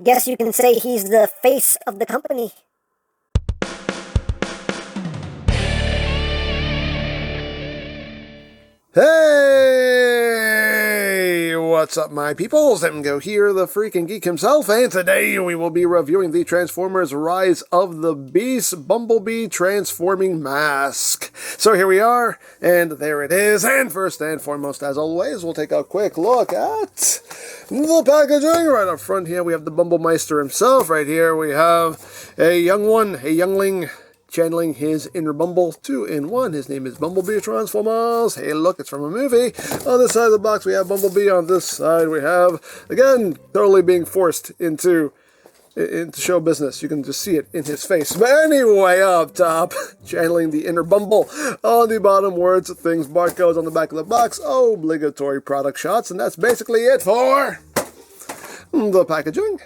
Guess you can say he's the face of the company. Hey, what's up, my peoples? EmGo here, the freaking geek himself, and today we will be reviewing the Transformers Rise of the Beast Bumblebee Transforming Mask. So here we are, and there it is, and first and foremost, as always, we'll take a quick look at the packaging. Right up front here, we have the Bumblemeister himself. Right here, we have a youngling, channeling his inner Bumble 2-in-1. His name is Bumblebee Transformers. Hey, look, it's from a movie. On this side of the box, we have Bumblebee. On this side, we have, again, totally being forced into show business. You can just see it in his face. But anyway, up top, channeling the inner Bumble. On the bottom, words, things, barcodes on the back of the box, obligatory product shots, and that's basically it for the packaging.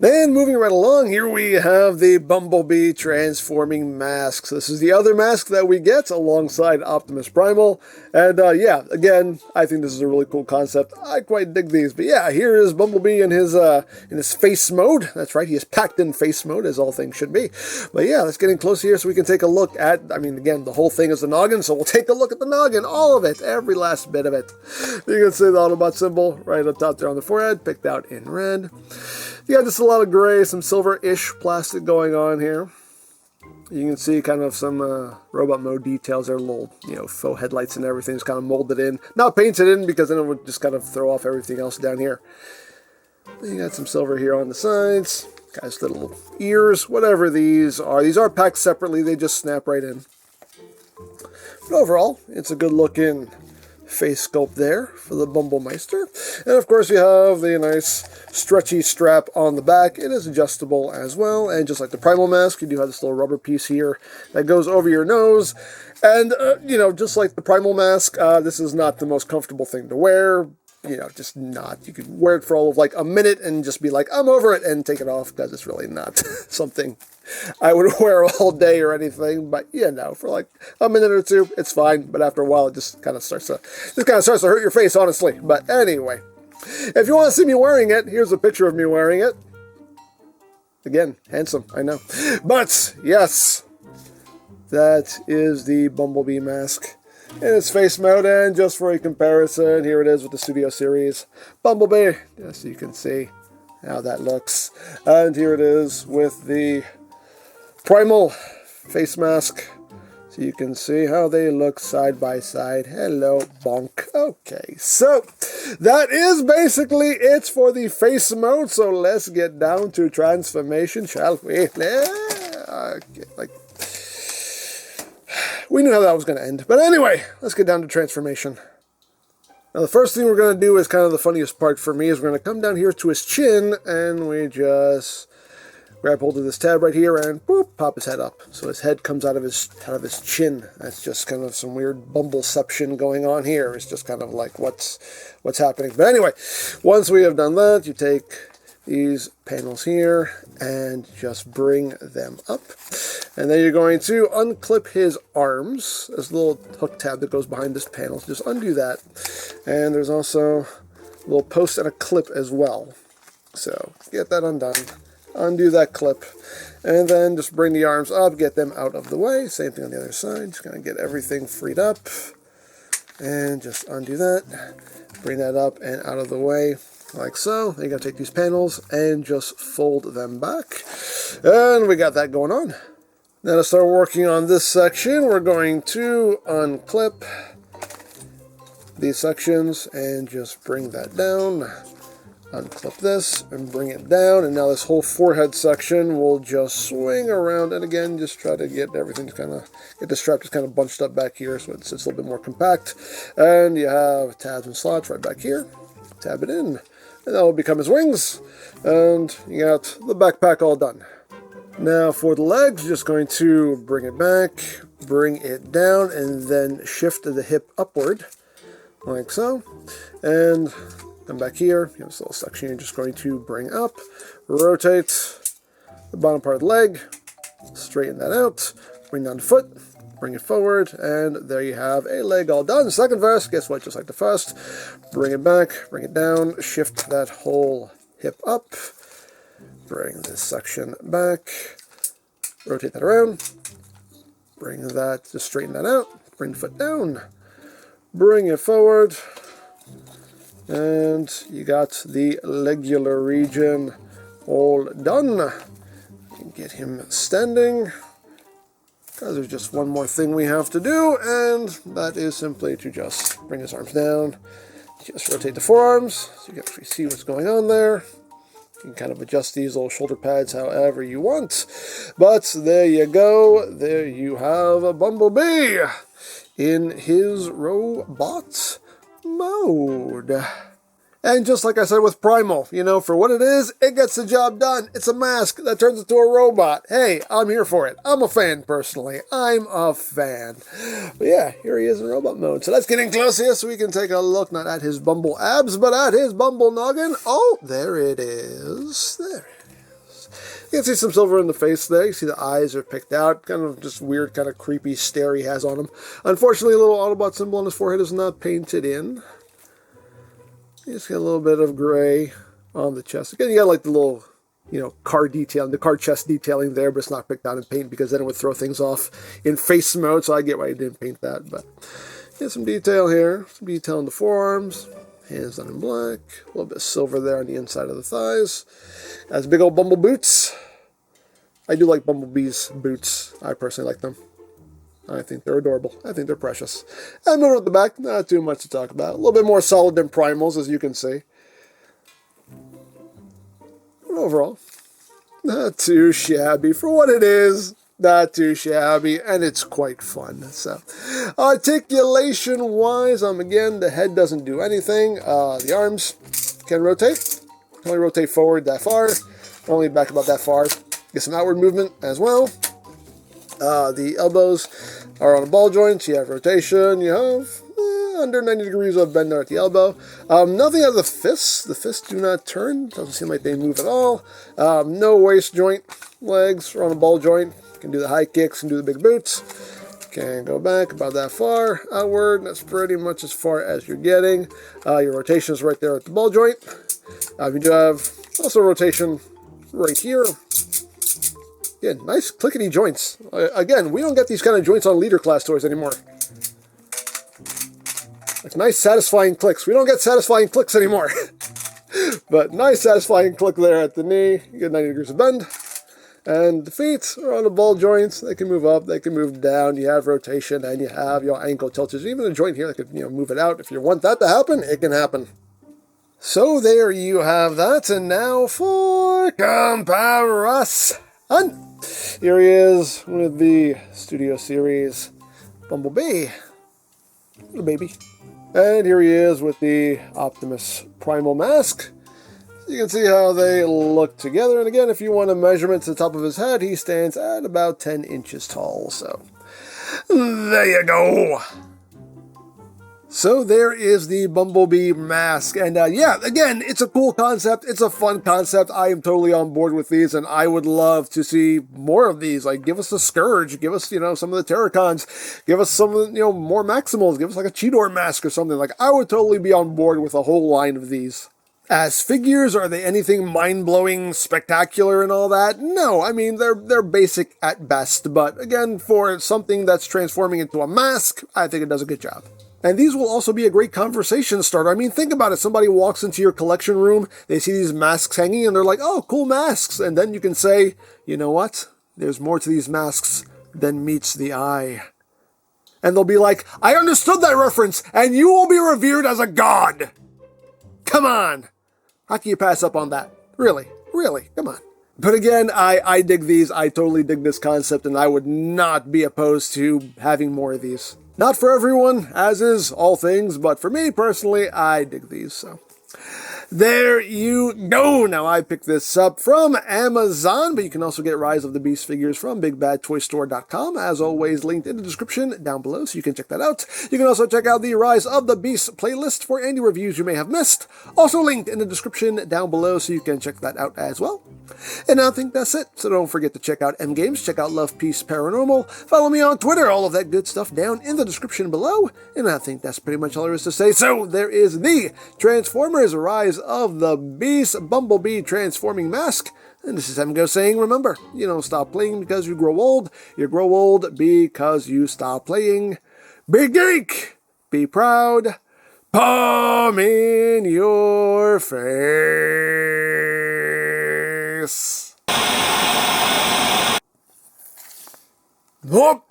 And moving right along, here we have the Bumblebee Transforming Mask. So this is the other mask that we get alongside Optimus Primal. And yeah, again, I think this is a really cool concept. I quite dig these. But yeah, here is Bumblebee in his face mode. That's right, he is packed in face mode, as all things should be. But yeah, let's get in close here so we can take a look at, I mean, again, the whole thing is the noggin, so we'll take a look at the noggin, all of it, every last bit of it. You can see the Autobot symbol right up top there on the forehead, picked out in red. You got just a lot of gray, some silver-ish plastic going on here. You can see kind of some robot mode details there, little, faux headlights and everything's kind of molded in. Not painted in because then it would just kind of throw off everything else down here. You got some silver here on the sides. Got the little ears, whatever these are. These are packed separately, they just snap right in. But overall, it's a good looking face sculpt there for the Bumblemeister. And of course you have the nice stretchy strap on the back. It is adjustable as well, and just like the Primal mask, you do have this little rubber piece here that goes over your nose. And just like the Primal mask, this is not the most comfortable thing to wear. Just not. You could wear it for all of like a minute and just be like, I'm over it, and take it off, because it's really not something I would wear all day or anything. But for like a minute or two, it's fine. But after a while, it just kind of starts to hurt your face, honestly. But anyway, if you want to see me wearing it, here's a picture of me wearing it. Again, handsome, I know. But yes, that is the Bumblebee mask in its face mode, and just for a comparison, here it is with the Studio Series Bumblebee, just so you can see how that looks. And here it is with the Primal face mask, so you can see how they look side by side. Hello, bonk. Okay, so that is basically it for the face mode, so let's get down to transformation, shall we? We knew how that was going to end. But anyway, let's get down to transformation. Now the first thing we're going to do is kind of the funniest part for me, is we're going to come down here to his chin, and we just grab hold of this tab right here and boop, pop his head up. So his head comes out of his chin. That's just kind of some weird bumbleception going on here. It's just kind of like what's happening. But anyway, once we have done that, you take these panels here and just bring them up. And then you're going to unclip his arms. There's a little hook tab that goes behind this panel. So just undo that. And there's also a little post and a clip as well. So get that undone. Undo that clip. And then just bring the arms up, get them out of the way. Same thing on the other side. Just going to get everything freed up. And just undo that. Bring that up and out of the way, like so. Then you're going to take these panels and just fold them back. And we got that going on. Now to start working on this section, we're going to unclip these sections and just bring that down. Unclip this and bring it down, and now this whole forehead section will just swing around, and again, just try to get everything to kind of get the strap just kind of bunched up back here, so it's a little bit more compact. And you have tabs and slots right back here. Tab it in, and that will become his wings, and you got the backpack all done. Now for the legs, just going to bring it back, bring it down, and then shift the hip upward, like so, and come back here. You have this little section you're just going to bring up, rotate the bottom part of the leg, straighten that out, bring down the foot, bring it forward, and there you have a leg all done. Second verse, guess what, just like the first, bring it back, bring it down, shift that whole hip up, Bring this section back. Rotate that around. Bring that, just straighten that out. Bring the foot down. Bring it forward. And you got the legular region all done. Get him standing. Because there's just one more thing we have to do, and that is simply to just bring his arms down. Just rotate the forearms so you can actually see what's going on there. You can kind of adjust these little shoulder pads however you want. But there you go. There you have a Bumblebee in his robot mode. And just like I said with Primal, you know, for what it is, it gets the job done. It's a mask that turns into a robot. Hey, I'm here for it. I'm a fan, personally. I'm a fan. But yeah, here he is in robot mode. So let's get in close here so we can take a look, not at his Bumble abs, but at his Bumble noggin. Oh, there it is. There it is. You can see some silver in the face there. You see the eyes are picked out. Kind of just weird, kind of creepy stare he has on him. Unfortunately, a little Autobot symbol on his forehead is not painted in. You just get a little bit of gray on the chest. Again, you got like the little, you know, car detailing, the car chest detailing there, but it's not picked out in paint because then it would throw things off in face mode, so I get why you didn't paint that. But get some detail here, some detail on the forearms, hands done in black, a little bit of silver there on the inside of the thighs. Has big old Bumble boots. I do like Bumblebee's boots. I personally like them. I think they're adorable. I think they're precious. And moving at the back, not too much to talk about. A little bit more solid than Primals, as you can see. But overall, not too shabby for what it is. Not too shabby, and it's quite fun. So, articulation wise, again, the head doesn't do anything. The arms can rotate. Only rotate forward that far. Only back about that far. Get some outward movement as well. The elbows are on a ball joint. You have rotation. You have under 90 degrees of bend there at the elbow. Nothing out of the fists. The fists do not turn. Doesn't seem like they move at all. No waist joint. Legs are on a ball joint. Can do the high kicks and do the big boots. Can go back about that far. Outward. That's pretty much as far as you're getting. Your rotation is right there at the ball joint. You do have also rotation right here. Yeah, nice clickety joints. Again, we don't get these kind of joints on leader class toys anymore. Like nice satisfying clicks. We don't get satisfying clicks anymore. But nice satisfying click there at the knee. You get 90 degrees of bend. And the feet are on the ball joints. They can move up, they can move down. You have rotation and you have your ankle tilts. Even a joint here that could, move it out. If you want that to happen, it can happen. So there you have that. And now for comparison. Here he is with the Studio Series Bumblebee, little baby. And here he is with the Optimus Primal mask. You can see how they look together. And again, if you want a measurement to the top of his head, he stands at about 10 inches tall. So there you go. So there is the Bumblebee mask, and yeah, again, it's a cool concept, it's a fun concept, I am totally on board with these, and I would love to see more of these, like, give us the Scourge, give us, some of the Terracons, give us some, more Maximals, give us like a Cheetor mask or something, like, I would totally be on board with a whole line of these. As figures, are they anything mind-blowing, spectacular, and all that? No, I mean, they're basic at best, but again, for something that's transforming into a mask, I think it does a good job. And these will also be a great conversation starter. I mean, think about it. Somebody walks into your collection room, they see these masks hanging, and they're like, oh, cool masks. And then you can say, you know what? There's more to these masks than meets the eye. And they'll be like, I understood that reference, and you will be revered as a god. Come on. How can you pass up on that? Really? Really? Come on. But again, I dig these. I totally dig this concept, and I would not be opposed to having more of these. Not for everyone, as is all things, but for me personally, I dig these. So there you go. Now I picked this up from Amazon, but you can also get Rise of the Beast figures from BigBadToyStore.com. As always, linked in the description down below, so you can check that out. You can also check out the Rise of the Beast playlist for any reviews you may have missed. Also linked in the description down below, so you can check that out as well. And I think that's it. So don't forget to check out EmGo's, check out Love, Peace, Paranormal. Follow me on Twitter, all of that good stuff down in the description below. And I think that's pretty much all there is to say. So there is the Transformers Rise of the Beast Bumblebee transforming mask. And this is EmGo saying, remember, you don't stop playing because you grow old. You grow old because you stop playing. Be geek! Be proud! Palm in your face! Look!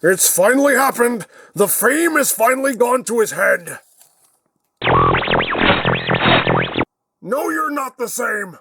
It's finally happened! The fame has finally gone to his head! No, you're not the same!